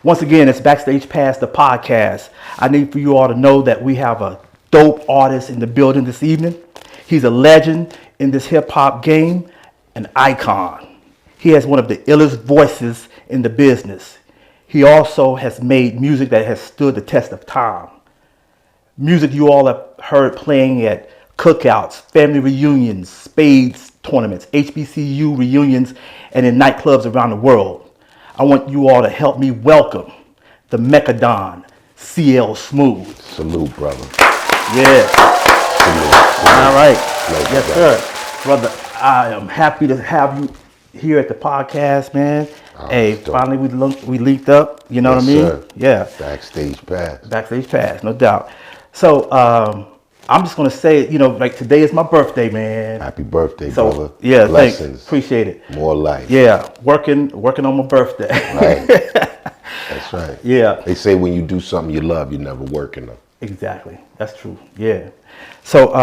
Once again, it's Backstage Pass, the podcast. I need for you all to know that we have a dope artist in the building this evening. He's a legend in this hip hop game, an icon. He has one of the illest voices in the business. He also has made music that has stood the test of time. Music you all have heard playing at cookouts, family reunions, spades tournaments, HBCU reunions, and in nightclubs around the world. I want you all to help me welcome the Mecca Don, CL Smooth. Salute, brother. Yeah. Salute. All right. Salute, Yes, sir. Brother, I am happy to have you here at the podcast, man. Hey, finally we linked up. You know what I mean? Sir. Yeah. Backstage Pass. Backstage Pass, no doubt. So I'm just gonna say, like today is my birthday, man. Happy birthday, So brother. yeah, Blessings. thanks. Appreciate it. More life. Yeah, working on my birthday. Right. That's right. Yeah. They say when you do something you love, you're never working them. Exactly. That's true. Yeah. So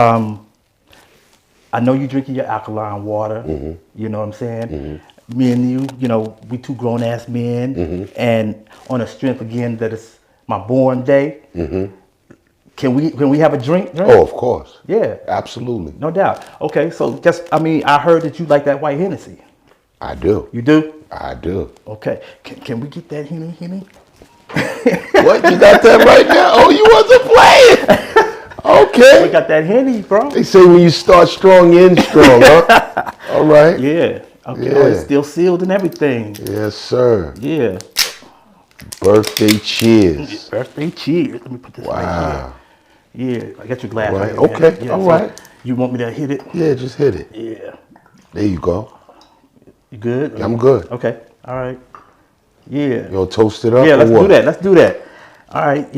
I know you drinking your alkaline water. Mm-hmm. You know what I'm saying? Me and you, we two grown ass men, and on a strength again that it's my born day. Can we have a drink? Oh, of course. Yeah. Absolutely. No doubt. Okay, so I heard that you like that white Hennessy. I do. You do? I do. Okay. Can we get that Henny? What? You got that right now? Oh, you wasn't playing. Okay. We got that Henny, bro. They say when you start strong, you end strong, huh? All right. Yeah. Okay. Yeah. Oh, it's still sealed and everything. Yes, sir. Yeah. Birthday cheers. Birthday cheers. Let me put this right Wow. here. Yeah. I got your glass Right. right here. man. Okay. Yeah, All so right. You want me to hit it? Yeah, just hit it. Yeah. There you go. You good? I'm good. Okay. All right. Yeah. You gonna toast it up? Yeah, or let's what? do that. Let's do that. All right,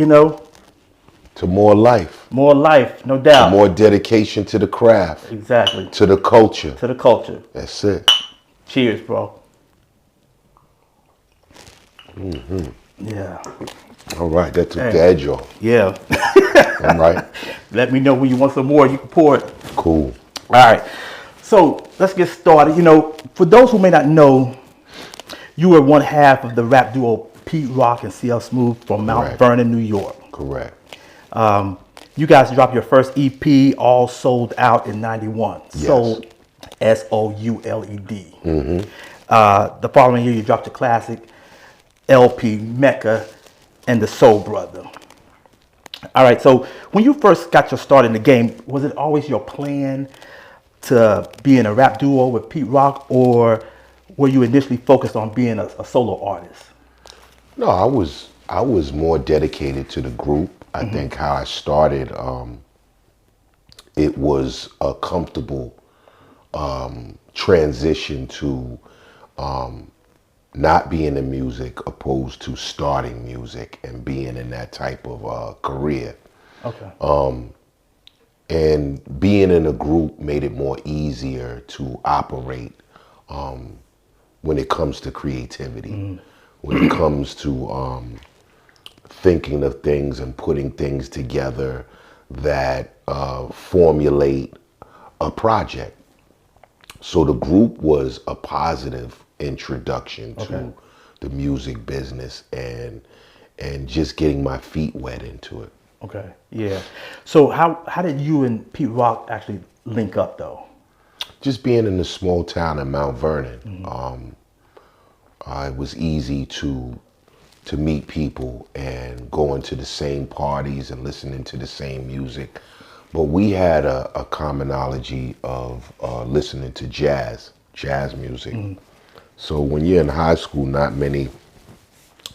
To more life. more life, no doubt. More dedication to the craft. Exactly. To the culture. To the culture. That's it. Cheers, bro. Yeah. All right, that took the edge off. Yeah. All right. Let me know when you want some more. You can pour it. Cool. All right. So let's get started. For those who may not know, you were one half of the rap duo Pete Rock and CL Smooth from Mount Correct. Vernon, New York. Correct. You guys dropped your first EP, All Sold Out, in '91. Yes. Sold, SOULED. The following year, you dropped the classic LP, Mecca, and the Soul Brother. All right, so when you first got your start in the game, was it always your plan to be in a rap duo with Pete Rock, or were you initially focused on being a solo artist? No, I was more dedicated to the group. I think how I started, it was a comfortable transition to not being in music opposed to starting music and being in that type of career. Okay. And being in a group made it more easier to operate when it comes to creativity, when it comes to thinking of things and putting things together that formulate a project. So the group was a positive introduction to the music business and just getting my feet wet into it. Okay. Yeah. So how did you and Pete Rock actually link up though? Just being in a small town in Mount Vernon, it was easy to meet people and going to the same parties and listening to the same music. But we had a commonology of listening to jazz music. So when you're in high school, not many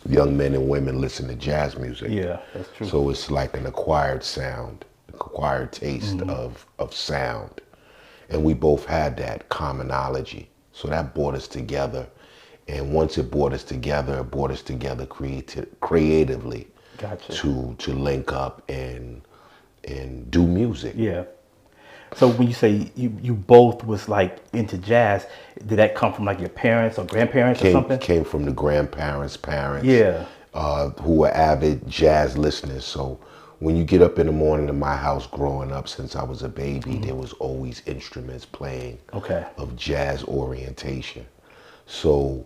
young men and women listen to jazz music. Yeah, that's true. So it's like an acquired sound, acquired taste of sound. And we both had that commonology. So that brought us together. And once it brought us together creatively Gotcha. to link up and do music. Yeah. So when you say you both was like into jazz, did that come from like your parents or grandparents or something? Came from the grandparents, parents, Yeah. who were avid jazz listeners. So when you get up in the morning in my house growing up, since I was a baby, there was always instruments playing Okay. of jazz orientation. So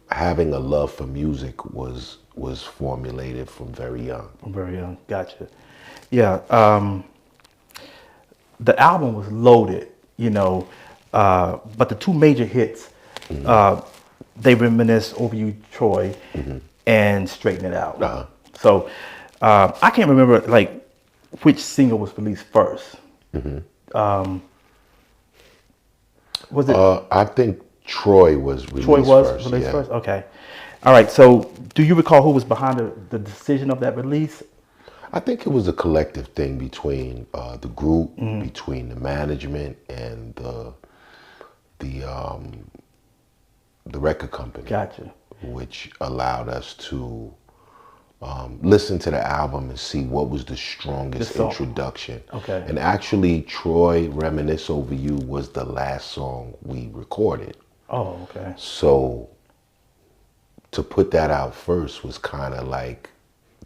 having a love for music was formulated from very young. I'm very young. Gotcha. Yeah. The album was loaded, but the two major hits, they reminisce over you, Troy, and Straighten It Out. Uh-huh. So I can't remember like which single was released first. Was it I think Troy was released Troy was first. released Yeah. first? Okay. All right. So do you recall who was behind the decision of that release? I think it was a collective thing between the group, between the management, and the record company, Gotcha. which allowed us to listen to the album and see what was the strongest The song. introduction. Okay. And actually, Troy Reminisce Over You was the last song we recorded. Oh, okay. So to put that out first was kind of like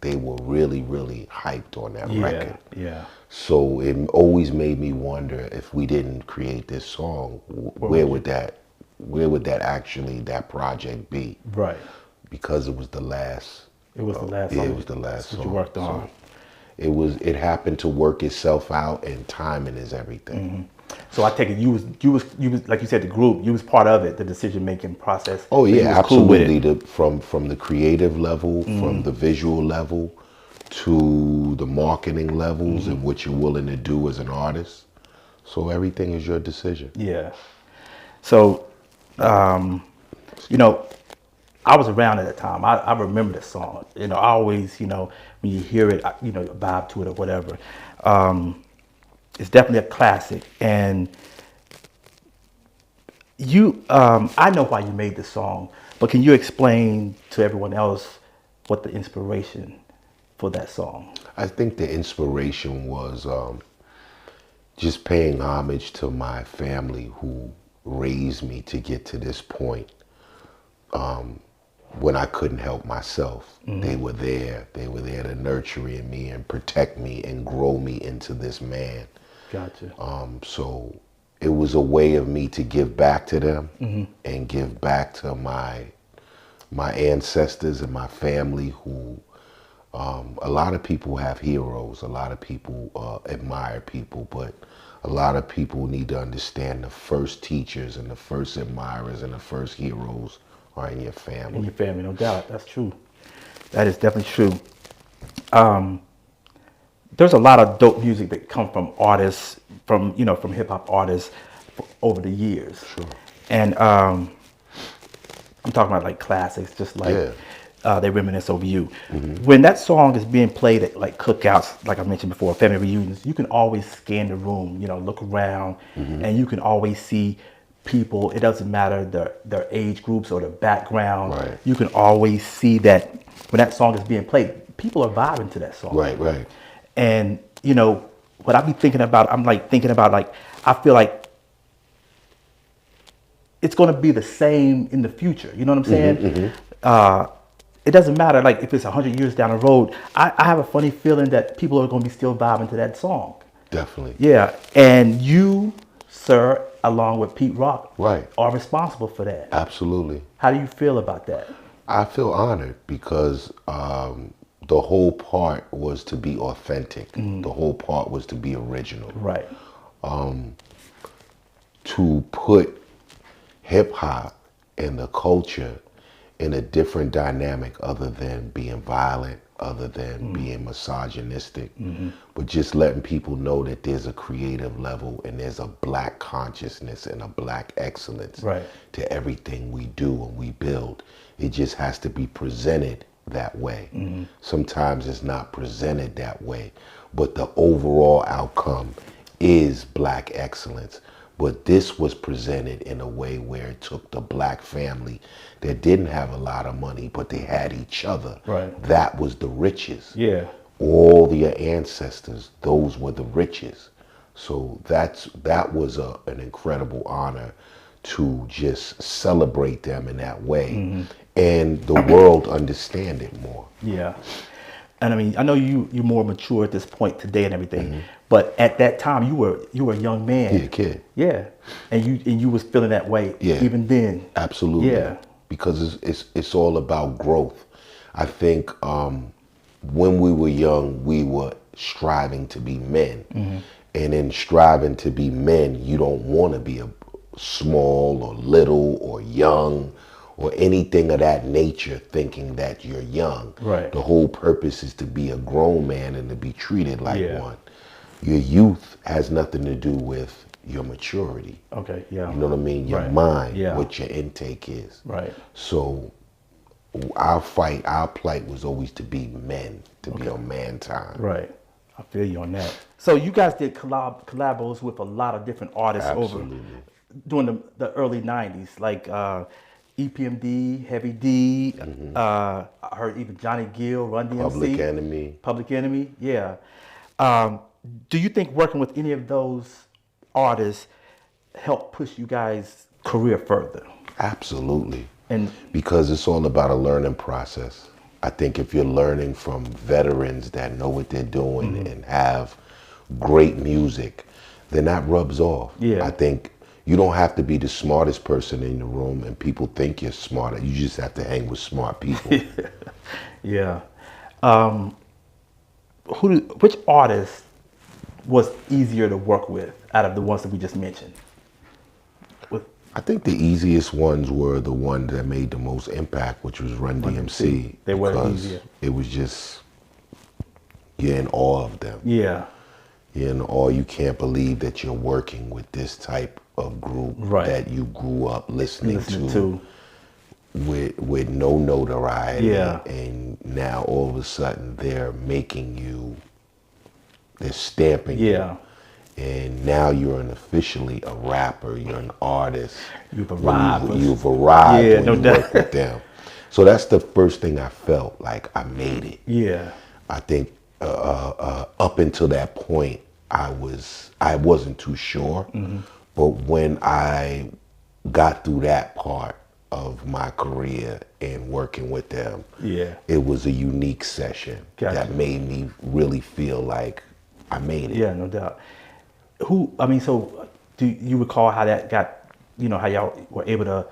they were really, really hyped on that record. Yeah. So it always made me wonder if we didn't create this song, where would that project be? Right. Because it was the last. It was the last Yeah, song. it was the last that song. you worked on. So it happened to work itself out, and timing is everything. So I take it you was like you said, the group, you was part of it, the decision making process. Oh but you yeah, was cool with absolutely. it. From the creative level, from the visual level, to the marketing levels, and what you're willing to do as an artist. So everything is your decision. Yeah. So, I was around at the time. I remember the song. I always, when you hear it, vibe to it or whatever. It's definitely a classic. And I know why you made the song, but can you explain to everyone else what the inspiration for that song? I think the inspiration was just paying homage to my family who raised me to get to this point. When I couldn't help myself, they were there. They were there to nurture in me and protect me and grow me into this man. Gotcha. So it was a way of me to give back to them and give back to my ancestors and my family who, a lot of people have heroes, a lot of people admire people, but a lot of people need to understand the first teachers and the first admirers and the first heroes are in your family. In your family, no doubt. That's true. That is definitely true. There's a lot of dope music that come from artists, from hip hop artists over the years. Sure. And I'm talking about like classics, just like They Reminisce Over You. When that song is being played at like cookouts, like I mentioned before, family reunions, you can always scan the room, look around, and you can always see people. It doesn't matter their age groups or their background. Right. You can always see that when that song is being played, people are vibing to that song. Right. And what I be thinking about, I feel like it's going to be the same in the future. You know what I'm saying? It doesn't matter like if it's 100 years down the road. I have a funny feeling that people are going to be still vibing to that song. Definitely. Yeah, and you, sir, along with Pete Rock, are responsible for that. Absolutely. How do you feel about that? I feel honored because the whole part was to be authentic. The whole part was to be original. Right. To put hip hop and the culture in a different dynamic other than being violent, other than being misogynistic, but just letting people know that there's a creative level and there's a black consciousness and a black excellence to everything we do and we build. It just has to be presented that way. Sometimes it's not presented that way, but the overall outcome is black excellence. But this was presented in a way where it took the black family that didn't have a lot of money, but they had each other. Right. That was the riches. Yeah. All your ancestors, those were the riches. So that was an incredible honor to just celebrate them in that way, and the world understand it more. Yeah. And I mean, I know you're more mature at this point today and everything, but at that time you were a young man. Yeah, kid. Yeah. And you was feeling that way even then. Absolutely. Yeah. because it's all about growth. I think when we were young, we were striving to be men. And in striving to be men, you don't want to be a small or little or young or anything of that nature, thinking that you're young. Right. The whole purpose is to be a grown man and to be treated like Yeah. one. Your youth has nothing to do with your maturity. Okay, yeah. You know what I mean? Your Right. mind, Yeah. what your intake is. Right. So our plight was always to be men, to be on man time. Right. I feel you on that. So you guys did collabos with a lot of different artists Absolutely. during the early 90s, like EPMD, Heavy D, I heard even Johnny Gill, Run DMC. Public Enemy. Public Enemy, yeah. Do you think working with any of those artists helped push you guys' career further? Absolutely. And Because it's all about a learning process. I think if you're learning from veterans that know what they're doing and have great music, then that rubs off. Yeah. I think you don't have to be the smartest person in the room and people think you're smarter. You just have to hang with smart people. yeah. Which artist was easier to work with out of the ones that we just mentioned? I think the easiest ones were the ones that made the most impact, which was Run DMC. They were because easier. It was just, you're in awe of them. Yeah. You're in awe. You can't believe that you're working with this type of group Right. that you grew up listening to. with no notoriety. Yeah. And now all of a sudden they're making you, they're stamping Yeah. you. And now you're officially a rapper, you're an artist. You've arrived. You've arrived Yeah, when no you doubt. work with them. So that's the first thing I felt, like I made it. Yeah. I think up until that point, I wasn't too sure. But when I got through that part of my career and working with them, Yeah. it was a unique session Gotcha. that made me really feel like I made it. Yeah, no doubt. So do you recall how that got, how y'all were able to,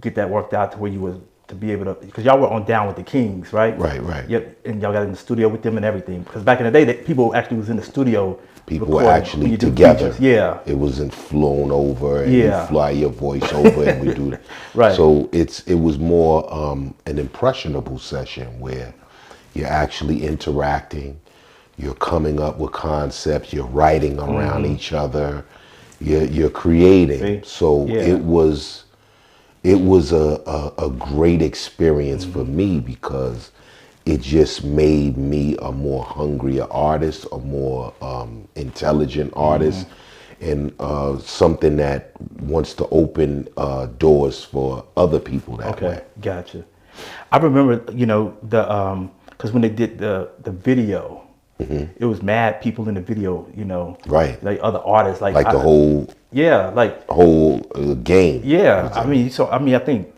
get that worked out to where you was to be able to, because y'all were on Down with the Kings, right? Right. Yep, and y'all got in the studio with them and everything. Because back in the day, people actually was in the studio. People were recording actually when you do together. features. Yeah. It wasn't flown over and Yeah. you fly your voice over and we do that. Right. So it was more an impressionable session where you're actually interacting, you're coming up with concepts, you're writing around each other, you're creating. See? So Yeah. it was a great experience for me because it just made me a more hungrier artist, a more intelligent artist, and something that wants to open doors for other people that way. Gotcha. I remember, because when they did the video, it was mad people in the video, Right. like other artists, like The whole game. Yeah, I think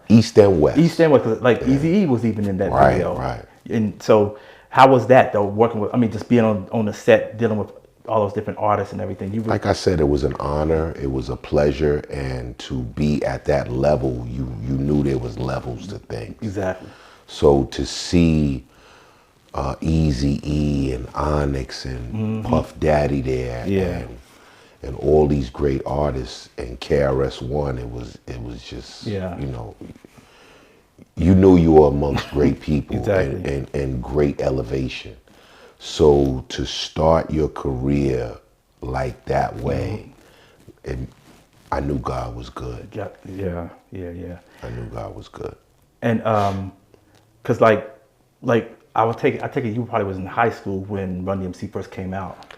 East and West. East End was like Eazy-E was even in that Right, video. right. And so, how was that though? Working with, just being on the set, dealing with all those different artists and everything. Like I said, it was an honor. It was a pleasure, and to be at that level, you knew there was levels to things. Exactly. So to see Eazy-E and Onyx and Puff Daddy there, Yeah. and all these great artists and KRS-One, it was just you knew you were amongst great people. Exactly. and great elevation. So to start your career like that way, and I knew God was good. Yeah. I knew God was good. And cause like I take it you probably was in high school when Run DMC first came out.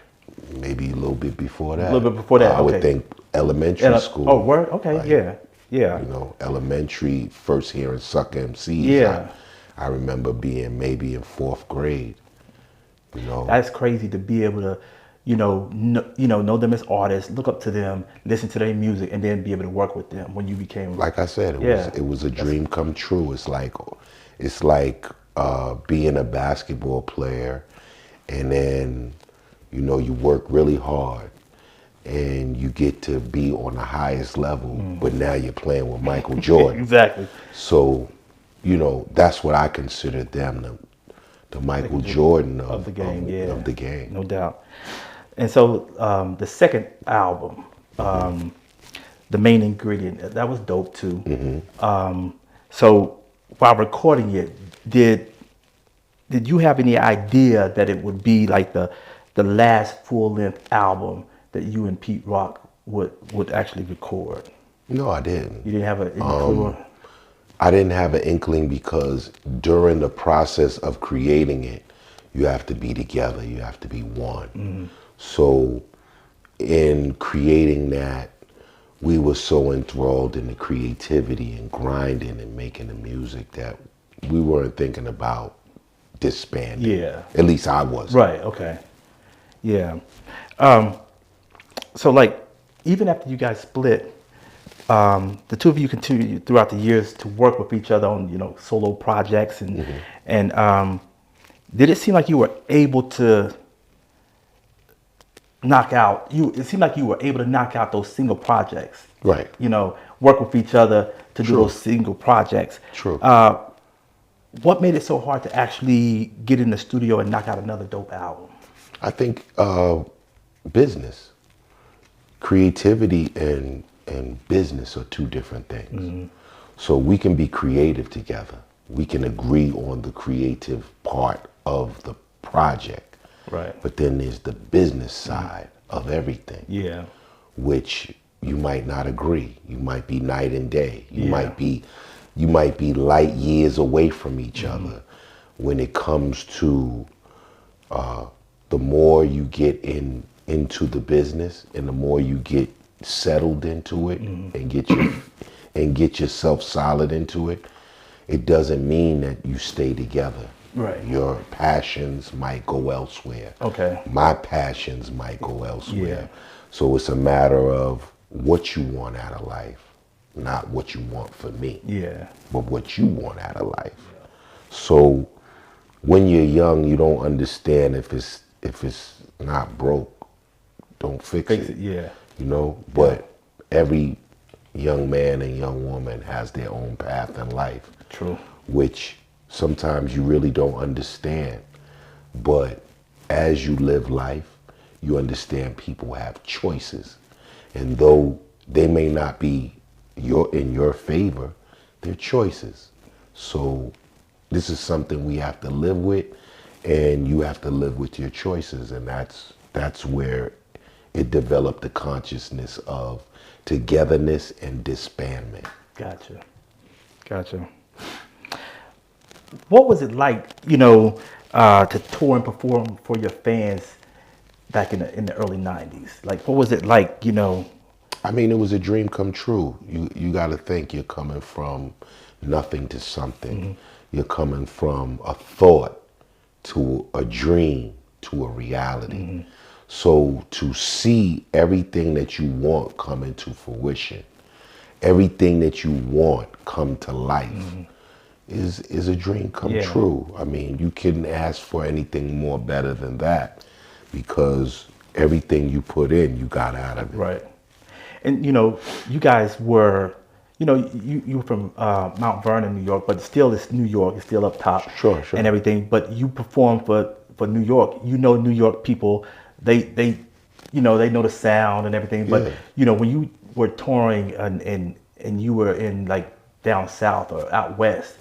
Maybe a little bit before that. A little bit before that, I would okay. think elementary school. Oh, word? Okay, Like, yeah. Elementary, first hearing Sucker MCs. Yeah. I remember being maybe in 4th grade. That's crazy to be able to, know them as artists, look up to them, listen to their music, and then be able to work with them when you became. Like I said, Yeah. it was a dream come true. It's like being a basketball player, and then you work really hard, and you get to be on the highest level, but now you're playing with Michael Jordan. Exactly. So, that's what I consider them, the Michael Jordan Of the game, yeah. of the game. No doubt. And so the second album, The Main Ingredient, that was dope too. So while recording it, did you have any idea that it would be like the last full-length album that you and Pete Rock would actually record? No, I didn't. You didn't have any clue? I didn't have an inkling because during the process of creating it, you have to be together, you have to be one. So in creating that, we were so enthralled in the creativity and grinding and making the music that we weren't thinking about disbanding. Yeah. At least I wasn't. Right, okay. Yeah. So like, even after you guys split, the two of you continued throughout the years to work with each other on, solo projects and did it seem like you were able to it seemed like you were able to knock out those single projects. Right. Work with each other to do True. those single projects. True. What made it so hard to actually get in the studio and knock out another dope album? I think business, creativity and business are two different things. So we can be creative together. We can agree on the creative part of the project. Right. But then there's the business side of everything. Yeah. Which you might not agree. You might be night and day. You Yeah. might be light years away from each other when it comes to the more you get into the business and the more you get settled into it and get yourself solid into it, it doesn't mean that you stay together. Right. Your passions might go elsewhere. Okay. My passions might go elsewhere. Yeah. So it's a matter of what you want out of life, not what you want for me. Yeah. But what you want out of life. So when you're young, you don't understand if it's not broke, don't fix it. Yeah. But every young man and young woman has their own path in life. True. Which sometimes you really don't understand. But as you live life, you understand people have choices. And though they may not be in your favor, they're choices. So this is something we have to live with, and you have to live with your choices. And that's where it developed the consciousness of togetherness and disbandment. Gotcha. What was it like, to tour and perform for your fans back in the early 90s? Like, what was it like, I mean, it was a dream come true. You got to think you're coming from nothing to something. You're coming from a thought to a dream to a reality. So to see everything that you want come into fruition, everything that you want come to life, is a dream come true. I mean, you couldn't ask for anything more better than that, because everything you put in, you got out of it. Right. And, you guys were, you were from Mount Vernon, New York, but still it's New York. It's still up top. Sure. And everything. But you perform for New York. New York people, they know the sound and everything. But, when you were touring and you were in, like, down south or out west,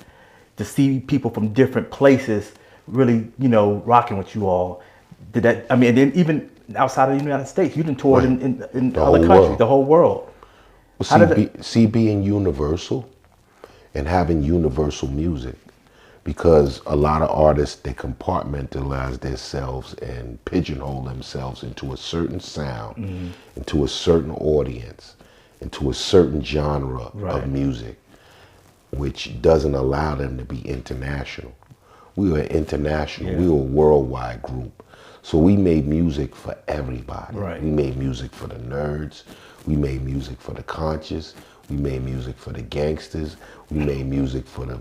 to see people from different places really, rocking with you all, and then even outside of the United States, you done toured in other countries, the whole world. Well, being universal and having universal music, because a lot of artists, they compartmentalize themselves and pigeonhole themselves into a certain sound, into a certain audience, into a certain genre of music, which doesn't allow them to be international. We were international. We were a worldwide group. So we made music for everybody. Right. We made music for the nerds. We made music for the conscious. We made music for the gangsters. We made music for the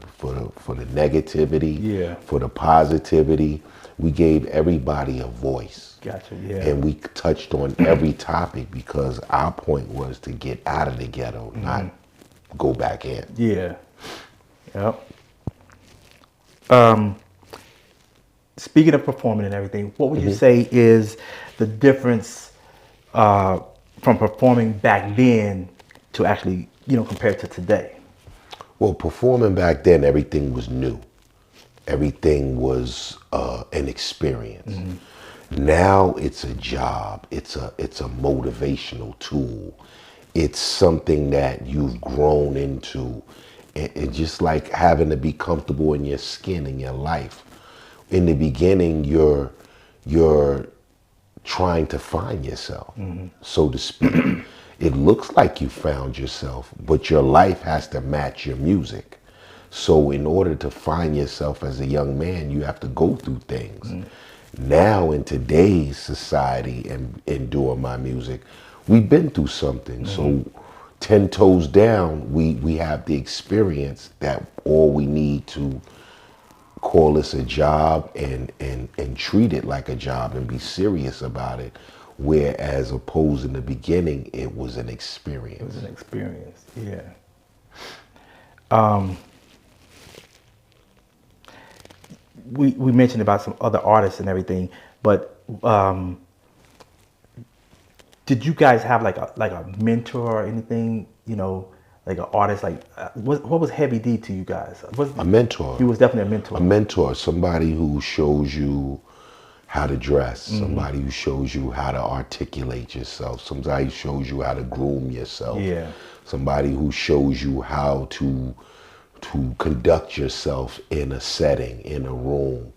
negativity, for the positivity. we gave everybody a voice. Gotcha. Yeah. And we touched on every topic because our point was to get out of the ghetto, not go back in. Yeah. Yep. Speaking of performing and everything, what would you say is the difference from performing back then to actually, compared to today? Well, performing back then, everything was new. Everything was an experience. Now it's a job. It's a motivational tool. It's something that you've grown into. It's just like having to be comfortable in your skin in your life. In the beginning, you're trying to find yourself, so to speak. It looks like you found yourself, but your life has to match your music. So in order to find yourself as a young man, you have to go through things. Now in today's society and doing my music, we've been through something. So 10 toes down, we have the experience that all we need to call this a job and treat it like a job and be serious about it. Whereas opposed in the beginning, it was an experience. It was an experience, yeah. We mentioned about some other artists and everything, but did you guys have like a mentor or anything? Like an artist, like what was Heavy D to you guys? A mentor. He was definitely a mentor. A mentor, somebody who shows you how to dress, somebody who shows you how to articulate yourself, somebody who shows you how to groom yourself, somebody who shows you how to conduct yourself in a setting, in a room.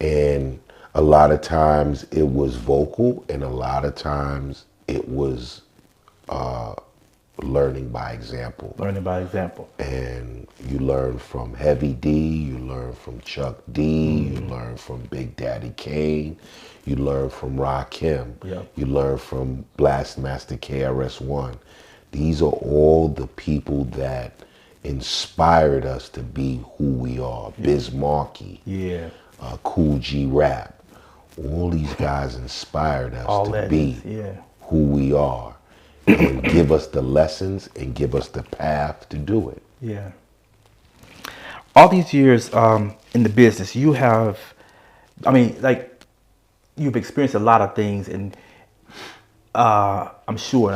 And a lot of times it was vocal, and a lot of times it was learning by example. Learning by example. And you learn from Heavy D, you learn from Chuck D, you learn from Big Daddy Kane, you learn from Rakim, you learn from Blastmaster KRS-One. These are all the people that inspired us to be who we are. Biz Markie, Cool G Rap. All these guys inspired us all to legends, be who we are and give us the lessons and give us the path to do it. Yeah. All these years in the business, you have, you've experienced a lot of things, and I'm sure,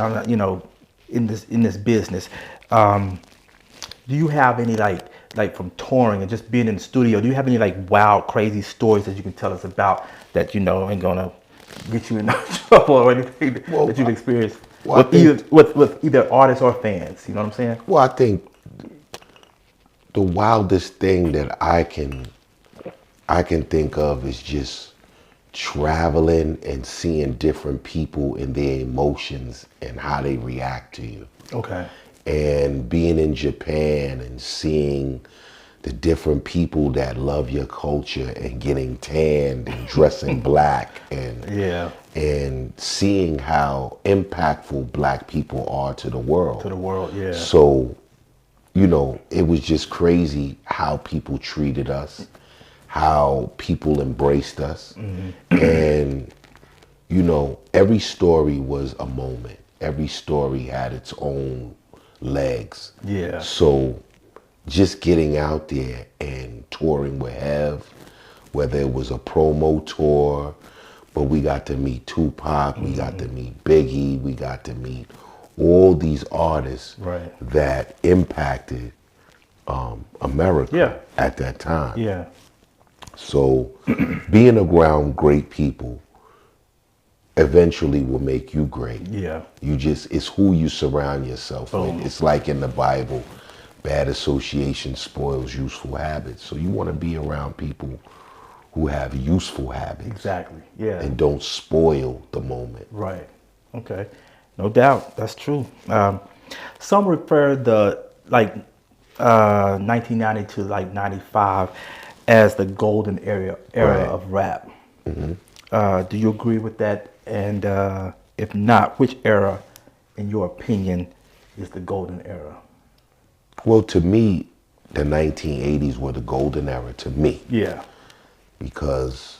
in this business, do you have any like from touring and just being in the studio, do you have any like wild, crazy stories that you can tell us about that ain't gonna get you in trouble or anything that you've experienced with either artists or fans? You know what I'm saying? Well, I think the wildest thing that I can think of is just traveling and seeing different people and their emotions and how they react to you. Okay. And being in Japan and seeing the different people that love your culture and getting tanned and dressing black and seeing how impactful black people are to the world. To the world, yeah. So, it was just crazy how people treated us, how people embraced us. And, every story was a moment. Every story had its own legs. Yeah. So just getting out there and touring with Hev, whether it was a promo tour, but we got to meet Tupac, we got to meet Biggie, we got to meet all these artists that impacted America at that time. Yeah. So being around great people eventually will make you great. Yeah. It's who you surround yourself Boom. with. It's like in the Bible, bad association spoils useful habits. So you want to be around people who have useful habits. Exactly. Yeah. And don't spoil the moment. Right. Okay. No doubt. That's true. Some refer the 1990 to 95 as the golden era of rap. Do you agree with that? And if not, which era, in your opinion, is the golden era? Well, to me, the 1980s were the golden era to me. Yeah. Because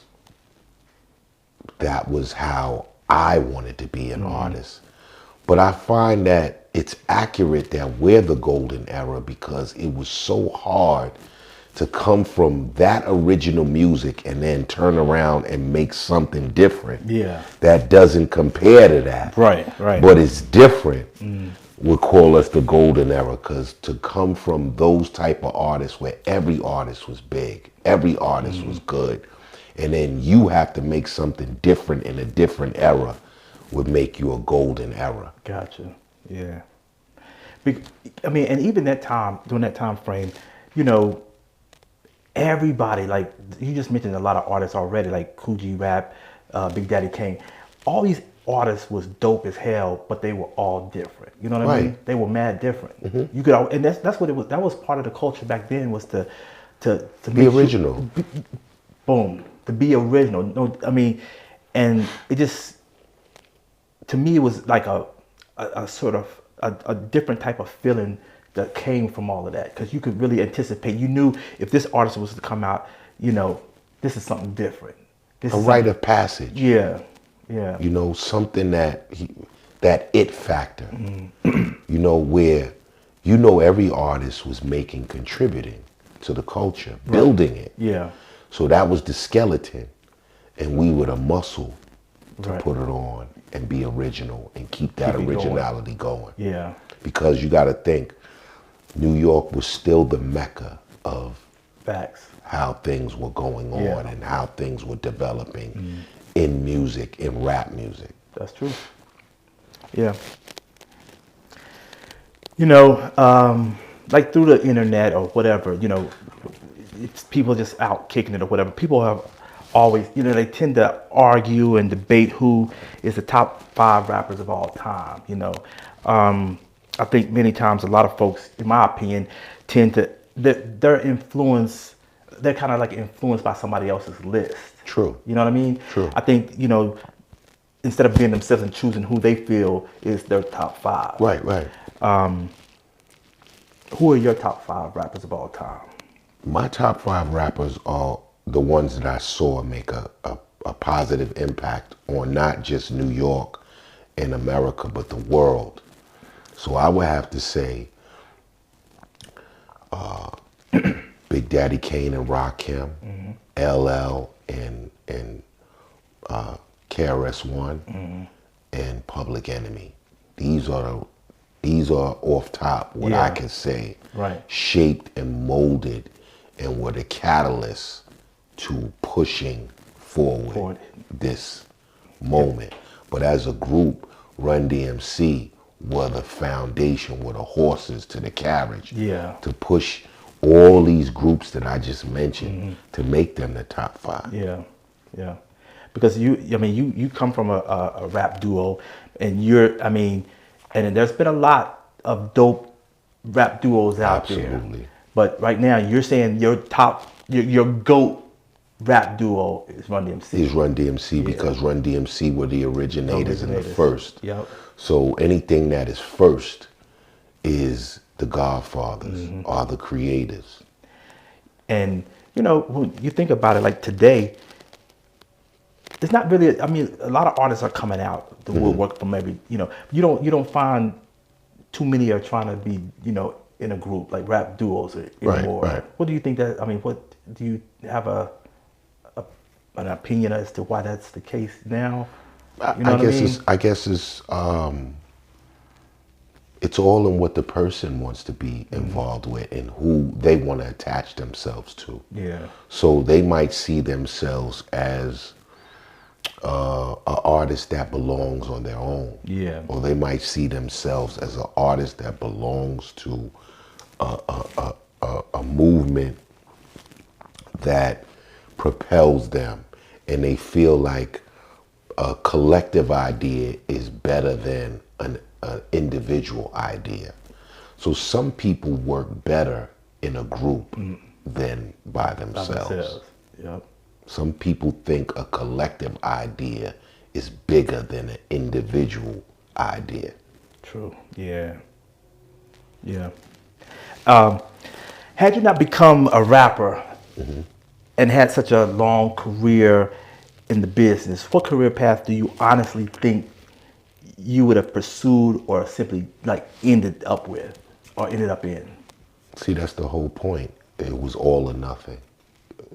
that was how I wanted to be an artist. But I find that it's accurate that we're the golden era because it was so hard to come from that original music and then turn around and make something different. Yeah. That doesn't compare to that. Right. But it's different. Would call us the golden era because to come from those type of artists where every artist was big, every artist was good, and then you have to make something different in a different era would make you a golden era. Gotcha. Yeah. I mean, and even that time, during that time frame, you know, everybody, like you just mentioned a lot of artists already, like Coogee Rap, Big Daddy Kane. All these artists was dope as hell, but they were all different. You know what I mean? They were mad different. You could, and that's what it was. That was part of the culture back then, was to Be original. Boom, to be original. No, I mean, and it just, to me, it was like a sort of a different type of feeling that came from all of that, because you could really anticipate. You knew if this artist was to come out, you know, this is something different. This A is rite of passage. Yeah, yeah. You know, something that it factor. You know, where you know every artist was contributing to the culture, building it. Yeah. So that was the skeleton, and we were the muscle to Right. put it on and be original and keep that Keep it originality going. Yeah. Because you got to think, New York was still the Mecca of Facts. how things were going on Yeah. and how things were developing in music, in rap music. That's true. Yeah. You know, like through the internet or whatever, you know, it's people just out kicking it or whatever. People have always, you know, they tend to argue and debate who is the top 5 rappers of all time. You know, I think many times a lot of folks, in my opinion, tend to their influence. They're kind of like influenced by somebody else's list. True. You know what I mean? True. I think, you know, instead of being themselves and choosing who they feel is their top 5. Right. Who are your top 5 rappers of all time? My top 5 rappers are the ones that I saw make a positive impact on not just New York and America, but the world. So I would have to say Big Daddy Kane and Rakim, LL and KRS-One, and Public Enemy. These are off top what I can say, Right. shaped and molded and were the catalyst to pushing forward this moment. But as a group, Run DMC were the foundation, were the horses to the carriage, to push all these groups that I just mentioned to make them the top 5. Yeah. Because you come from a rap duo, and and there's been a lot of dope rap duos out there. Absolutely. But right now, you're saying your GOAT rap duo is Run DMC. Is Run DMC because Run DMC were the originators and the first. Yep. So anything that is first is the godfathers, are the creators. And, you know, when you think about it, like today, it's not really, I mean, a lot of artists are coming out, the woodwork from every, you know, you don't find too many are trying to be, you know, in a group, like rap duos anymore. Right. What do you think that, I mean, what, do you have an opinion as to why that's the case now? You know I guess it's all in what the person wants to be involved with and who they want to attach themselves to. Yeah. So they might see themselves as an artist that belongs on their own. Yeah. Or they might see themselves as an artist that belongs to a movement that propels them, and they feel like a collective idea is better than an individual idea. So some people work better in a group than by themselves. Yep. Some people think a collective idea is bigger than an individual idea. True. Yeah. Had you not become a rapper and had such a long career in the business, what career path do you honestly think you would have pursued or simply like ended up with or ended up in? See, that's the whole point. It was all or nothing.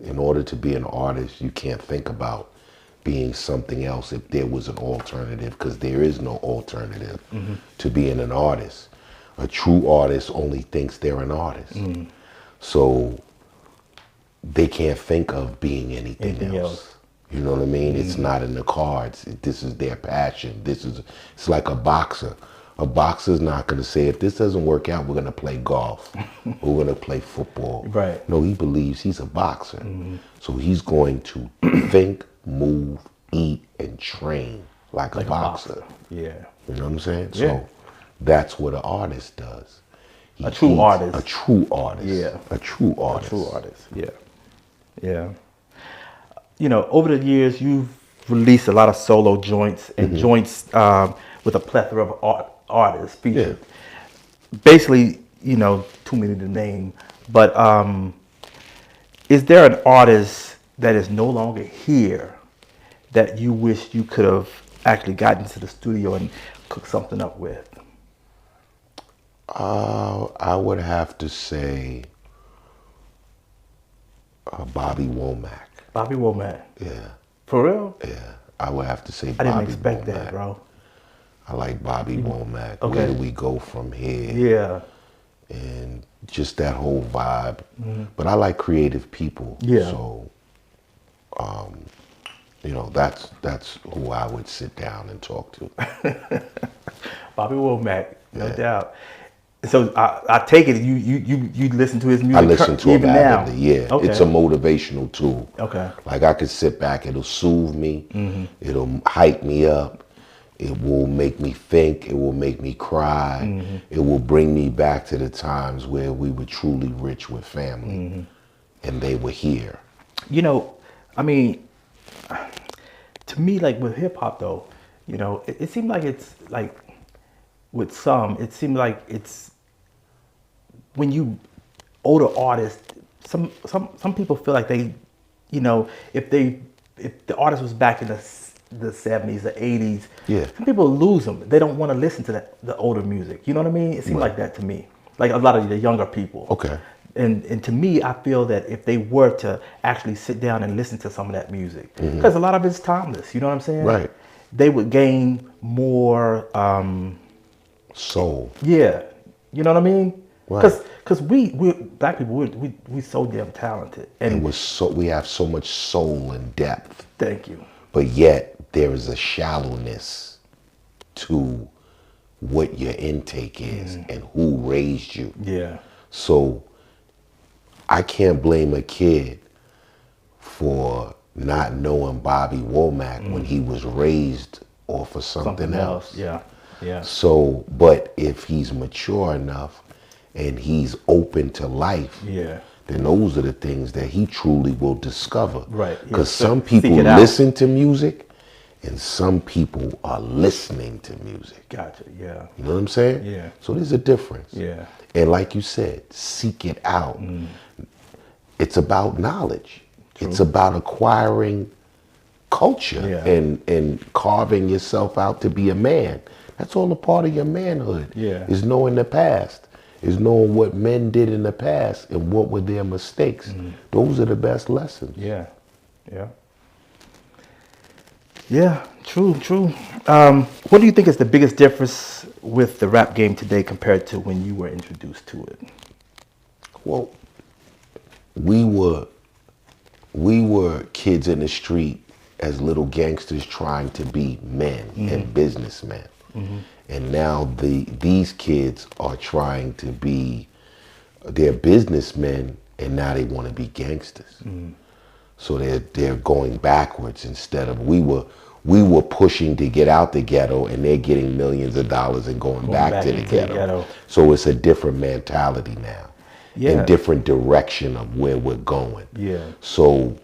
In order to be an artist, you can't think about being something else if there was an alternative, because there is no alternative to being an artist. A true artist only thinks they're an artist. So they can't think of being anything else. You know what I mean? It's not in the cards. This is their passion. It's like a boxer. A boxer's not going to say, if this doesn't work out, we're going to play golf. We're going to play football. Right. No, he believes he's a boxer. So he's going to think, move, eat, and train like a boxer. Yeah. You know what I'm saying? Yeah. So that's what an artist does. A true artist. A true artist. Yeah. A true artist. A true artist. Yeah. Yeah. You know, over the years, you've released a lot of solo joints and joints with a plethora of artists featured. Yeah. Basically, you know, too many to name, but is there an artist that is no longer here that you wish you could have actually gotten to the studio and cooked something up with? I would have to say Bobby Womack. Bobby Womack. Yeah. For real? Yeah. I would have to say I Bobby didn't expect Womack. that, bro. I like Bobby Womack. Okay. Where do we go from here? Yeah. And just that whole vibe. But I like creative people. Yeah. So, you know, that's who I would sit down and talk to. Bobby Womack, no Yeah. doubt. So I take it you listen to his music. I listen to him even now. avidly, yeah. Okay. It's a motivational tool. Okay. Like I could sit back, it'll soothe me, it'll hype me up, it will make me think, it will make me cry, it will bring me back to the times where we were truly rich with family and they were here. You know, I mean, to me, like with hip hop though, you know, it seemed like it's like with some, it seemed like it's when you older artists, some people feel like they, you know, if the artist was back in the 70s, the 80s, Yeah. some people lose them. They don't want to listen to the older music. You know what I mean? It seemed like that to me. Like a lot of the younger people. Okay. And to me, I feel that if they were to actually sit down and listen to some of that music, because a lot of it's timeless, you know what I'm saying? Right. They would gain more, Soul. yeah, you know what I mean? Right. Because we black people, we so damn talented. And we have so much soul and depth, Thank you. but yet there is a shallowness to what your intake is and who raised you. Yeah. So I can't blame a kid for not knowing Bobby Womack when he was raised off of something else. Yeah. Yeah. So, but if he's mature enough and he's open to life, Yeah. then those are the things that he truly will discover. Right. Because Yeah. some Seek people it out. listen to music and some people are listening to music. Gotcha. Yeah. You know what I'm saying? Yeah. So there's a difference. Yeah. And like you said, seek it out. It's about knowledge. It's about acquiring culture and carving yourself out to be a man. That's all a part of your manhood. Yeah. Is knowing the past. Is knowing what men did in the past and what were their mistakes. Those are the best lessons. Yeah. Yeah. Yeah, true. What do you think is the biggest difference with the rap game today compared to when you were introduced to it? Well, we were kids in the street as little gangsters trying to be men and businessmen. And now these kids are trying to be, they're businessmen and now they want to be gangsters. So they're going backwards instead of we were pushing to get out the ghetto and they're getting millions of dollars and going back to the into the ghetto. ghetto. So it's a different mentality now. Yeah. And different direction of where we're going. Yeah. So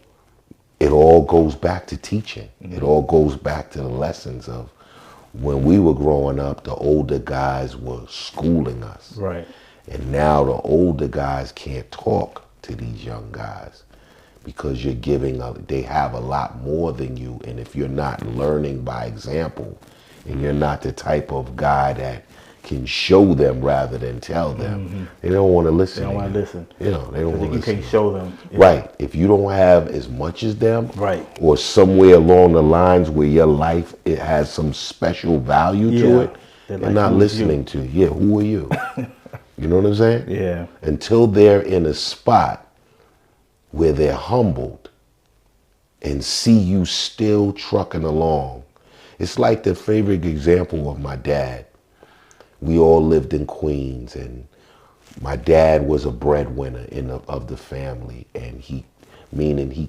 it all goes back to teaching. It all goes back to the lessons of when we were growing up, the older guys were schooling us. Right. And now the older guys can't talk to these young guys. because you're giving they have a lot more than you. And if you're not learning by example, and you're not the type of guy that can show them rather than tell them, they don't want to listen. They don't want to listen. You know, they don't want to listen. You can't show them. Yeah. Right. If you don't have as much as them, right, or somewhere along the lines where your life, it has some special value to it, they're not listening to you. Yeah, who are you? You know what I'm saying? Yeah. Until they're in a spot where they're humbled and see you still trucking along. It's like the favorite example of my dad. We all lived in Queens, and my dad was a breadwinner of the family, and he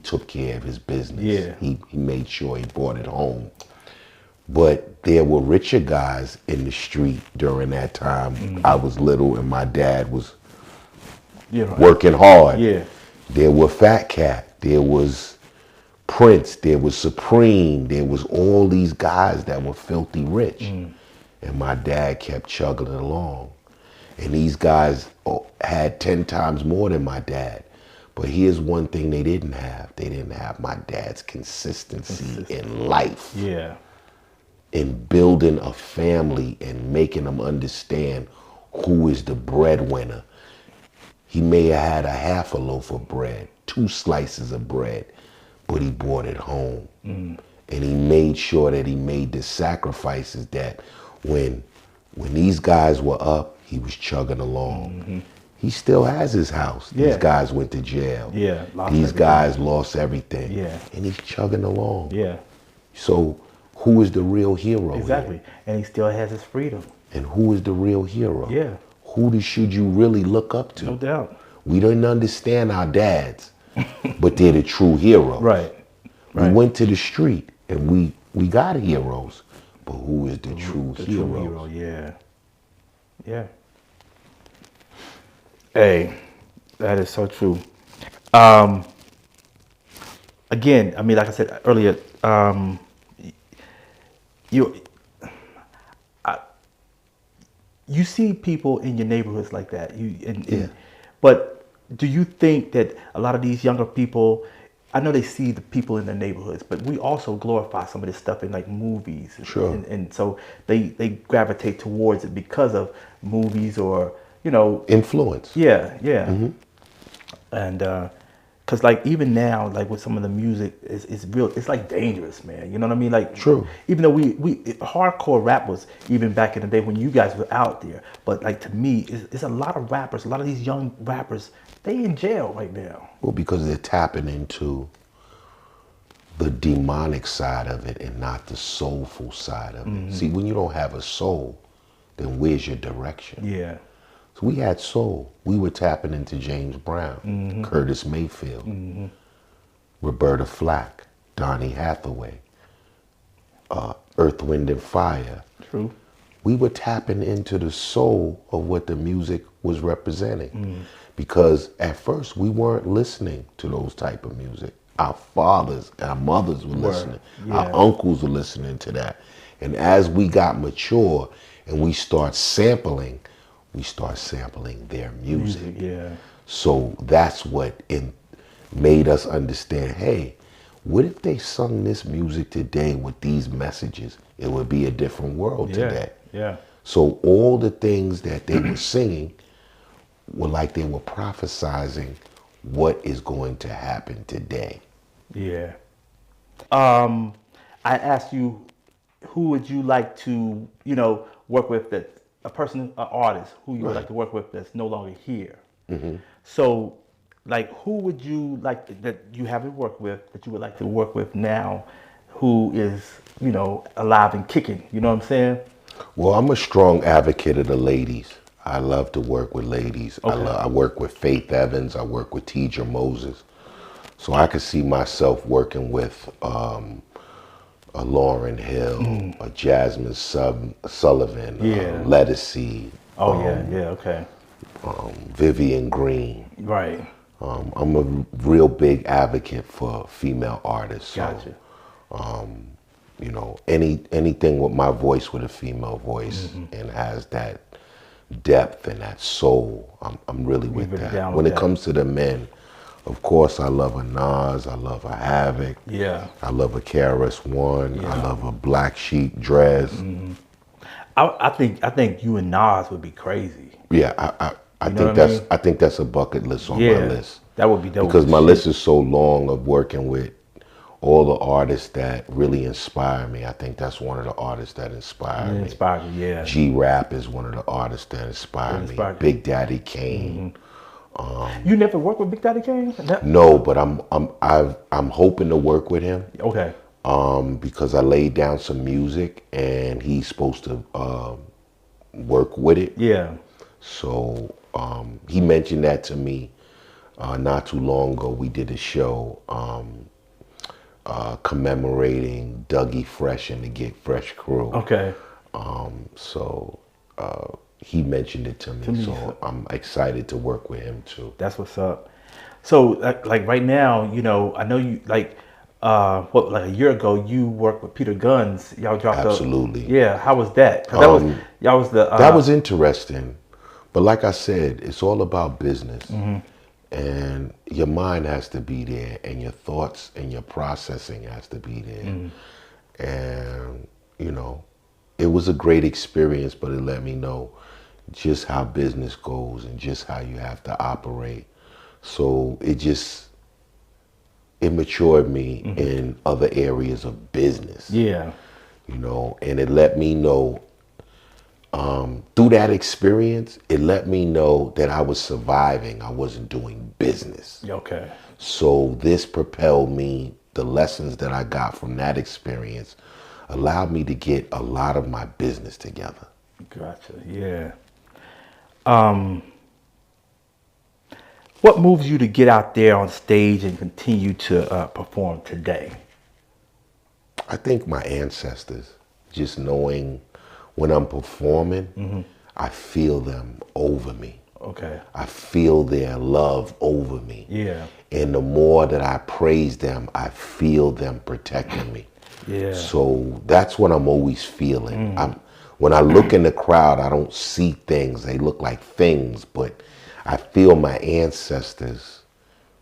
took care of his business. Yeah. He made sure he brought it home. But there were richer guys in the street during that time. I was little and my dad was working hard. Yeah. There were Fat Cat, there was Prince, there was Supreme, there was all these guys that were filthy rich. And my dad kept chugging along. And these guys had 10 times more than my dad. But here's one thing they didn't have. They didn't have my dad's consistency in life. Yeah. In building a family and making them understand who is the breadwinner. He may have had a half a loaf of bread, 2 slices of bread, but he brought it home. And he made sure that he made the sacrifices that when these guys were up, he was chugging along. He still has his house. Yeah. These guys went to jail. Yeah. These guys lost everything. Yeah. And he's chugging along. Yeah. So who is the real hero? Exactly. Here? And he still has his freedom. And who is the real hero? Yeah. Who should you really look up to? No doubt. We didn't understand our dads, but they're the true hero. Right. We went to the street and we got heroes, but who is the true hero? True hero, yeah. Yeah. Hey, that is so true. Again, I mean, like I said earlier, you see people in your neighborhoods like that. But do you think that a lot of these younger people, I know they see the people in their neighborhoods, but we also glorify some of this stuff in like movies. Sure. And so they gravitate towards it because of movies or, influence. Yeah, yeah. And because like even now, like with some of the music, it's real. It's like dangerous, man. You know what I mean? Like true. Even though we hardcore rap was even back in the day when you guys were out there, but like to me, it's a lot of rappers. A lot of these young rappers, they in jail right now. Well, because they're tapping into the demonic side of it and not the soulful side of it. See, when you don't have a soul, then where's your direction? Yeah. So we had soul. We were tapping into James Brown, Curtis Mayfield, Roberta Flack, Donny Hathaway, Earth, Wind and Fire. True. We were tapping into the soul of what the music was representing. Because at first we weren't listening to those type of music. Our fathers, our mothers were listening. Yeah. Our uncles were listening to that. And as we got mature and we start sampling their music. Yeah. So that's what made us understand, hey, what if they sung this music today with these messages? It would be a different world today. Yeah. So all the things that they were singing were like they were prophesizing what is going to happen today. Yeah. I asked you, who would you like to, work with, that a person, an artist who you would like to work with that's no longer here. So, like, who would you like that you haven't worked with that you would like to work with now, who is, alive and kicking? You know what I'm saying? Well, I'm a strong advocate of the ladies. I love to work with ladies. Okay. I work with Faith Evans. I work with Teja Moses. So I could see myself working with a Lauryn Hill, a Jasmine Sullivan, Lettucey. Okay. Vivian Green. Right. I'm a real big advocate for female artists. So, Gotcha. Anything with my voice, with a female voice, and has that depth and that soul, I'm really with that. When it comes to the men, Of course, I love a Nas. I love a Havoc. Yeah. I love a KRS-One. I Yeah. love a Black Sheep Dress. I think you and Nas would be crazy. Yeah, I You know think what I mean? I think that's a bucket list on Yeah. my list. That would be dope. Because as my shit. list is so long of working with all the artists that really inspire me. I think that's one of the artists that inspire me. Inspired you, yeah. G-Rap is one of the artists that inspire me. inspired you. Big Daddy Kane. You never worked with Big Daddy Kane? No, but I'm hoping to work with him. Okay. Because I laid down some music and he's supposed to work with it. Yeah. So he mentioned that to me not too long ago. We did a show commemorating Dougie Fresh and the Get Fresh crew. Okay. So he mentioned it to me. So I'm excited to work with him too. That's what's up. So like right now, you know, I know you like like a year ago you worked with Peter Guns. Y'all dropped Absolutely. Yeah, how was that? 'Cause that was y'all was the that was interesting. But like I said, it's all about business. And your mind has to be there and your thoughts and your processing has to be there. And, you know, it was a great experience, but it let me know just how business goes and just how you have to operate. So it matured me in other areas of business. Yeah. You know, and it let me know through that experience, it let me know that I was surviving. I wasn't doing business. Okay. So this propelled me, the lessons that I got from that experience allowed me to get a lot of my business together. Gotcha. Yeah. What moves you to get out there on stage and continue to perform today? I think my ancestors, just knowing when I'm performing, I feel them over me. Okay. I feel their love over me. Yeah. And the more that I praise them, I feel them protecting me. Yeah. So that's what I'm always feeling. When I look in the crowd, I don't see things. They look like things, but I feel my ancestors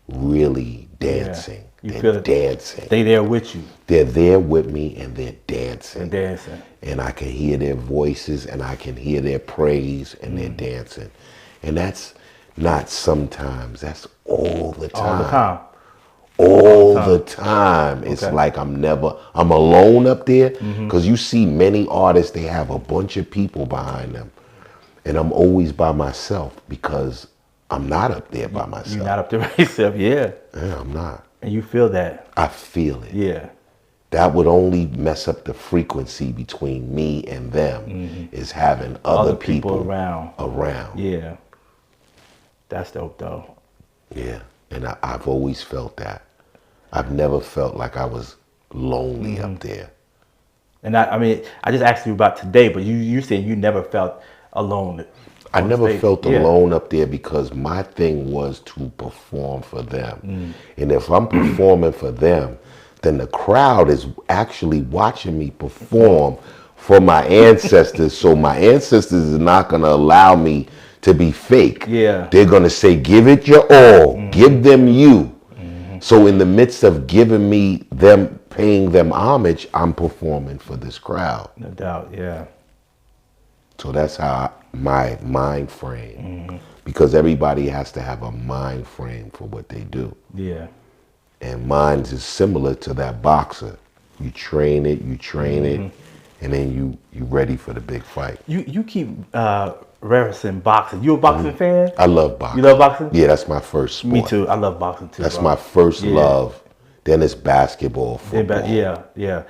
really dancing. You They're feel it. dancing. They there with you. They're there with me and they're dancing. And dancing. And I can hear their voices and I can hear their praise and they're dancing. And that's not sometimes, that's all the time. All the time. All the time. It's Okay. like I'm alone up there because you see many artists, they have a bunch of people behind them. And I'm always by myself because I'm not up there by myself. You're not up there by yourself. Yeah. Yeah, I'm not. And you feel that. I feel it. Yeah. That would only mess up the frequency between me and them is having other people around. Yeah. That's dope though. Yeah. And I've always felt that. I've never felt like I was lonely up there. And I mean, I just asked you about today, but you said you never felt alone. I on never stage. felt Yeah. alone up there because my thing was to perform for them. And if I'm performing for them, then the crowd is actually watching me perform for my ancestors. So my ancestors is not going to allow me to be fake. Yeah. They're going to say, give it your all. Give them you. So in the midst of giving me them, paying them homage, I'm performing for this crowd. No doubt. Yeah. So that's how my mind frame, because everybody has to have a mind frame for what they do. Yeah. And mine is similar to that boxer. You train it, and then you ready for the big fight. You keep referencing boxing. You a boxing fan? I love boxing. You love boxing? Yeah, that's my first sport. Me too. I love boxing too. That's bro. my first Yeah. love. Then it's basketball, football. Yeah.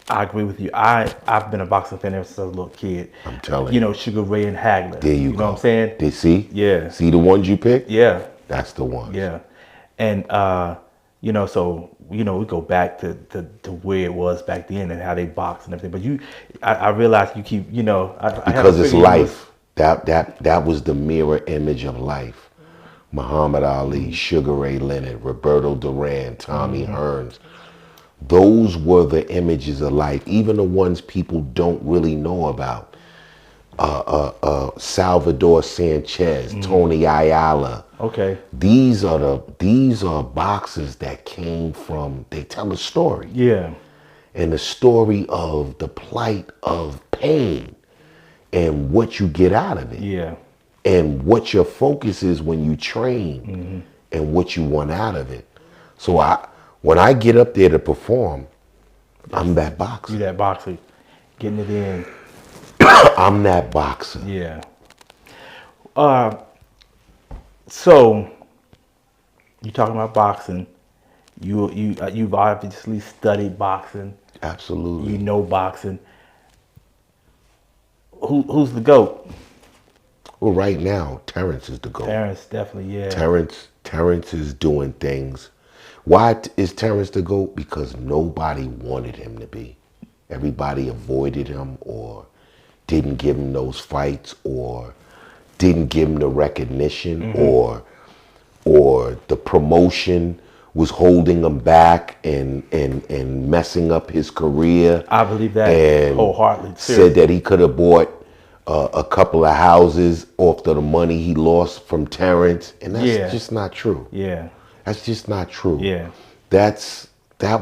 I agree with you. I've been a boxing fan ever since I was a little kid. I'm telling you. You know, Sugar Ray and Hagler. There you know go. what I'm saying? They see? Yeah. See the ones you picked? Yeah. That's the ones. Yeah. And you know, so we go back to where it was back then and how they boxed and everything. But I realize you keep, you know, because it's life. That was the mirror image of life. Muhammad Ali, Sugar Ray Leonard, Roberto Duran, Tommy Hearns. Those were the images of life, even the ones people don't really know about. Salvador Sanchez, Tony Ayala, Okay. These are boxers that came from. They tell a story, Yeah. and the story of the plight of pain and what you get out of it, Yeah. and what your focus is when you train, and what you want out of it. So when I get up there to perform, I'm that boxer. You that boxer, getting it in. I'm that boxer. Yeah. So you talking about boxing? You've obviously studied boxing. Absolutely. You know boxing. Who's the GOAT? Well, right now, Terrence is the GOAT. Terrence, definitely, yeah. Terrence is doing things. Why is Terrence the GOAT? Because nobody wanted him to be. Everybody avoided him or didn't give him those fights or didn't give him the recognition or the promotion was holding him back and messing up his career. I believe that and wholeheartedly. Said that he could have bought a couple of houses off of the money he lost from Terrence, and that's just not true. Yeah. That's just not true. Yeah. That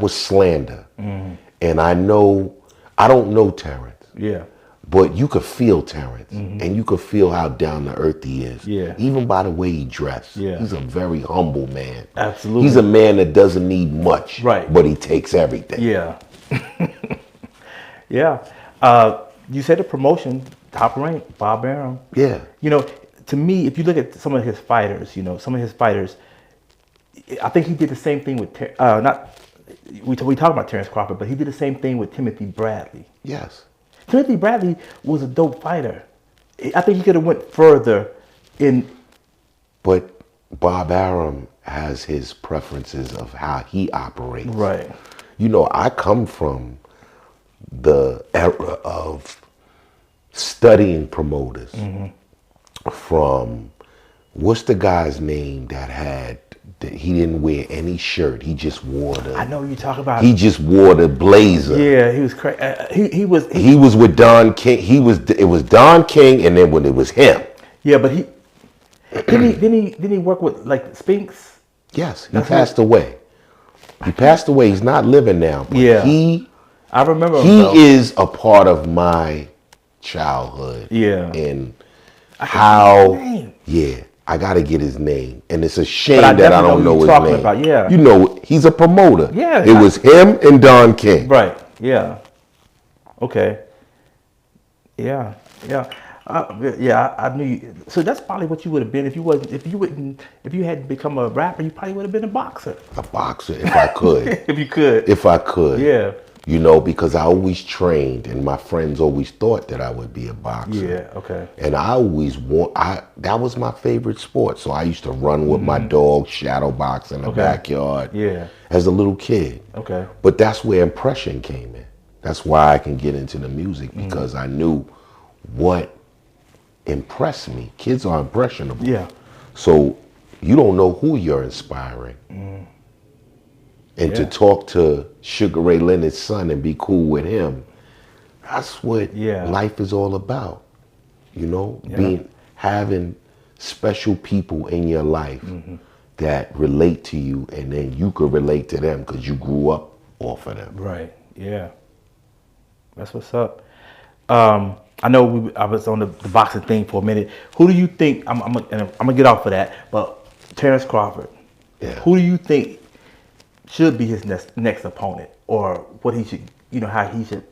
was slander. And I don't know Terrence. Yeah. But you could feel Terrence, and you could feel how down to earth he is. Yeah. Even by the way he dressed. Yeah. He's a very humble man. Absolutely. He's a man that doesn't need much. Right. But he takes everything. Yeah. Yeah. You said the promotion, top rank, Bob Arum. Yeah. You know, to me, if you look at some of his fighters, I think he did the same thing with, we talk about Terrence Crawford, but he did the same thing with Timothy Bradley. Yes. Timothy Bradley was a dope fighter. I think he could have went further in. But Bob Arum has his preferences of how he operates. Right. You know, I come from the era of studying promoters. From, what's the guy's name that he didn't wear any shirt. He just wore I know you talk about. He just wore the blazer. Yeah, he was crazy. He was with Don King. It was Don King, and then when it was him. Yeah, but didn't he work with like Spinks? Yes, he passed away. He passed away. He's not living now. But I remember him. He is a part of my childhood. Yeah. And I got to get his name, and it's a shame that I don't know his name. About, yeah. You know, he's a promoter. Yeah. It was him and Don King. Right. Yeah. Okay. Yeah. Yeah. I knew you. So that's probably what you would have been if you hadn't become a rapper. You probably would have been a boxer. A boxer, if I could. If you could. If I could. Yeah. You know, because I always trained, and my friends always thought that I would be a boxer. Yeah. Okay. And I always that was my favorite sport. So I used to run with my dog, shadow box in the backyard. Yeah. As a little kid. Okay. But that's where impression came in. That's why I can get into the music, because I knew what impressed me. Kids are impressionable. Yeah. So you don't know who you're inspiring. And to talk to Sugar Ray Leonard's son and be cool with him, that's what life is all about. You know, having special people in your life that relate to you, and then you could relate to them because you grew up off of them. Right. Yeah. That's what's up. I know I was on the boxing thing for a minute. Who do you think? I'm gonna get off of that. But Terrence Crawford. Yeah. Who do you think should be his next opponent, or what he should, how he should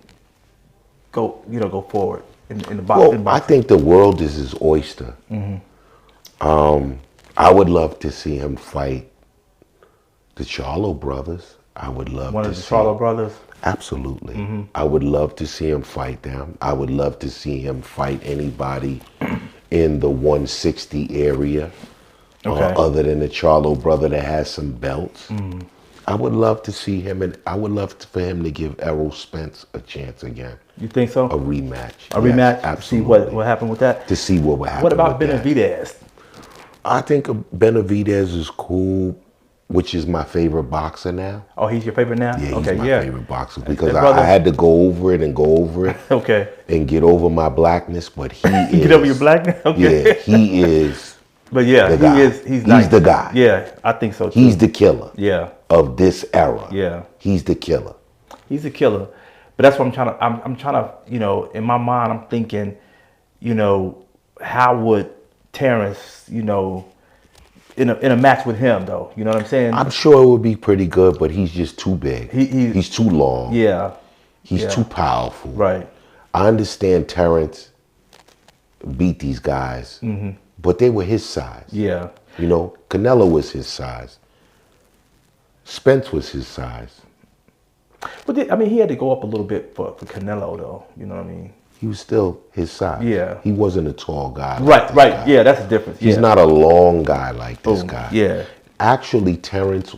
go forward in the boxing? Well, I think the world is his oyster. I would love to see him fight the Charlo brothers. I would love one to of the see Charlo brothers. Absolutely. I would love to see him fight them. I would love to see him fight anybody in the 160 area, other than the Charlo brother that has some belts. I would love to see him, and I would love for him to give Errol Spence a chance again. You think so? A rematch. A rematch? Absolutely. To see what happened with that? To see what would happen. What about with that. Benavidez? I think Benavidez is cool, which is my favorite boxer now. Oh, he's your favorite now? Yeah, he's my favorite boxer, because brother, I had to go over it and go over it. Okay. And get over my blackness, but he is... Get over your blackness? Okay. Yeah, he is But yeah, the guy. he's nice. the guy. Yeah, I think so too. He's the killer. Yeah. Of this era. Yeah. He's the killer. He's a killer. But that's what I'm trying to, in my mind I'm thinking, how would Terrence, in a match with him though? You know what I'm saying? I'm sure it would be pretty good, but he's just too big. He's too long. Yeah. He's too powerful. Right. I understand Terrence beat these guys, but they were his size. Yeah. Canelo was his size. Spence was his size. But he had to go up a little bit for Canelo though. You know what I mean? He was still his size. Yeah. He wasn't a tall guy. Right. Guy. Yeah, that's the difference. He's not a long guy like this guy. Yeah. Actually, Terrence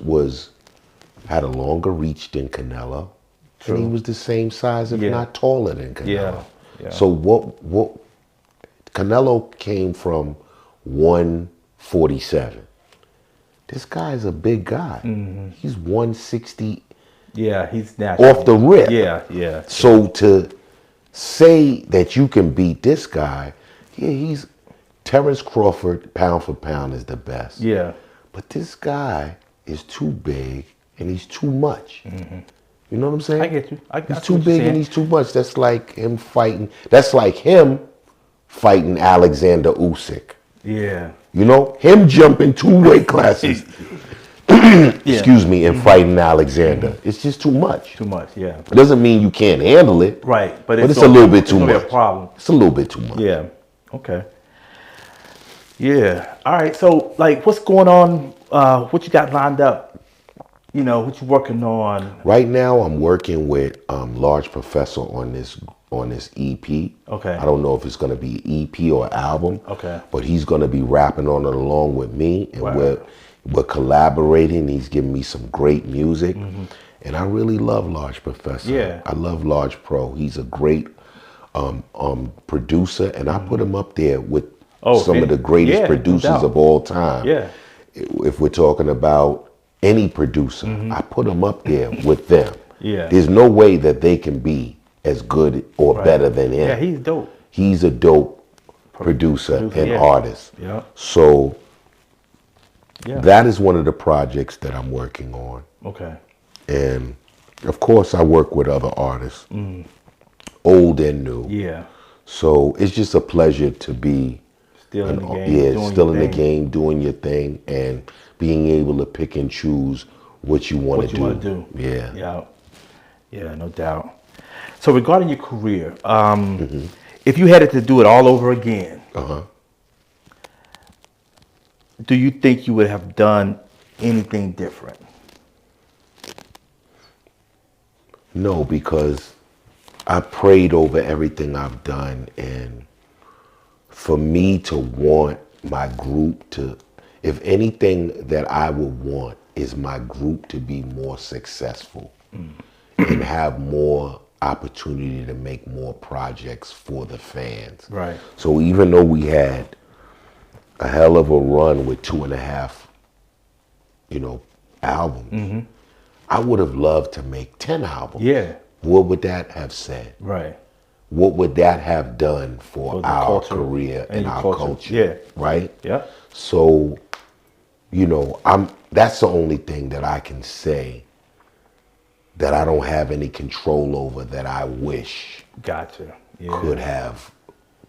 had a longer reach than Canelo. True. And he was the same size, if not taller than Canelo. Yeah. So what Canelo came from 147. This guy's a big guy. He's 160. Yeah, he's natural. Off the rip. Yeah. So to say that you can beat this guy, he's Terrence Crawford, pound for pound, is the best. Yeah. But this guy is too big and he's too much. You know what I'm saying? I get you. He's too big and he's too much. That's like him fighting. That's like him fighting Alexander Usyk. Yeah. Him jumping 2 weight classes. Excuse me, and fighting Alexander. It's just too much. Too much, yeah. It doesn't mean you can't handle it. Right, but it's a little bit too much. It's a problem. It's a little bit too much. Yeah. Okay. Yeah. All right. So, what's going on? What you got lined up? What you working on? Right now, I'm working with Large Professor on this EP. Okay. I don't know if it's going to be EP or album. Okay. But he's going to be rapping on it along with me, and we're collaborating. He's giving me some great music, and I really love Large Professor. Yeah. I love Large Pro. He's a great producer, and I put him up there with some of the greatest producers of all time. Yeah. If we're talking about any producer, I put them up there with them. Yeah. There's no way that they can be as good or better than him. Yeah, he's dope. He's a dope producer and artist. Yeah. So that is one of the projects that I'm working on. Okay. And of course I work with other artists, old and new. Yeah. So it's just a pleasure to be still in the game. Yeah, still in the game, doing your thing, and being able to pick and choose what you want to do. Yeah. Yeah, no doubt. So regarding your career, if you had to do it all over again, do you think you would have done anything different? No, because I prayed over everything I've done, and for me to want my group to, if anything that I would want is my group to be more successful and have more opportunity to make more projects for the fans. Right. So even though we had a hell of a run with 2.5, albums, I would have loved to make 10 albums. Yeah. What would that have said? Right. What would that have done for our career and our culture? Yeah. Right? Yeah. So, that's the only thing that I can say that I don't have any control over, that I wish could have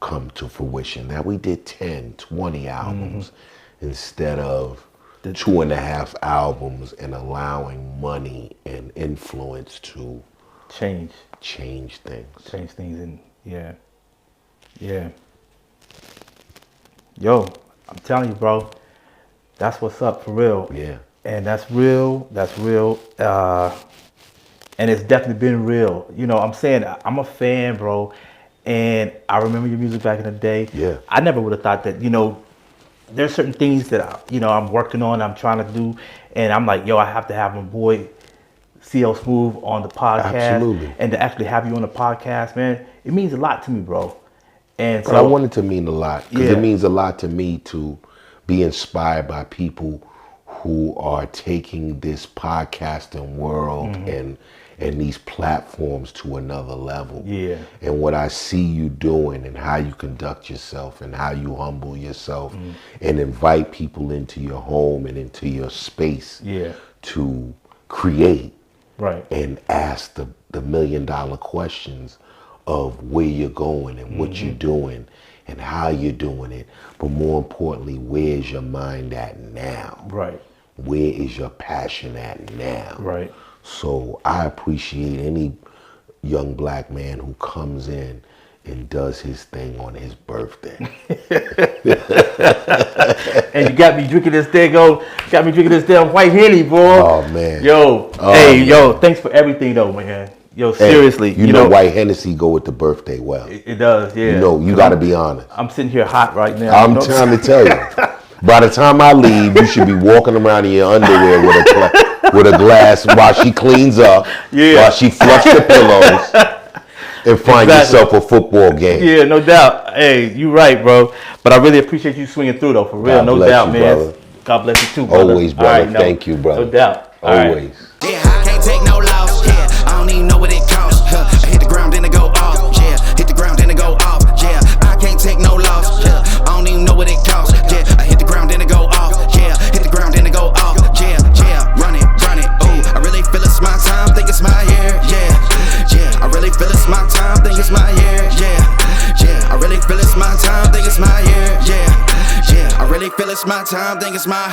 come to fruition. That we did 10, 20 albums instead of 2.5 albums, and allowing money and influence to change things. And yo, I'm telling you, bro, that's what's up for real. Yeah. And that's real. And it's definitely been real. I'm saying, I'm a fan, bro. And I remember your music back in the day. Yeah. I never would have thought that, there's certain things that, I'm working on, I'm trying to do. And I'm like, yo, I have to have my boy CL Smooth on the podcast. Absolutely. And to actually have you on the podcast, man, it means a lot to me, bro. And so I want it to mean a lot, because it means a lot to me to be inspired by people who are taking this podcasting world and these platforms to another level. Yeah. And what I see you doing and how you conduct yourself and how you humble yourself and invite people into your home and into your space to create and ask the $1 million questions of where you're going and what you're doing and how you're doing it. But more importantly, where's your mind at now? Right. Where is your passion at now? Right. So I appreciate any young black man who comes in and does his thing on his birthday. And you got me drinking this damn white Henny, boy. Oh man. Yo, yo, thanks for everything though, man. Yo, seriously. You know white Hennessy go with the birthday well. It does, yeah. You know, you got to be honest. I'm sitting here hot right now. I'm trying to tell you. By the time I leave, you should be walking around in your underwear with a glass while she cleans up, while she flushes the pillows, and find yourself a football game. Yeah, no doubt. Hey, you right, bro. But I really appreciate you swinging through, though, for real. God no bless doubt, you, man. brother. God bless you, too, brother. Always, brother. Right, thank you, brother. No doubt. Always. Yeah, I can't take no loss. Yeah, I don't even know what it costs. I hit the ground, then it go off. Yeah, hit the ground, then it go off. Yeah, I can't take no loss. Yeah, I don't even know what it costs. Yeah, I hit the ground, then it go off. Yeah, hit the ground, then it go off. Yeah, run it. Ooh, I really feel it's my time. Think it's my year. Yeah, I really feel it's my time. Think it's my year. Yeah, I really feel it's my time. Think it's my year. Yeah, I really feel it's my time. Think it's my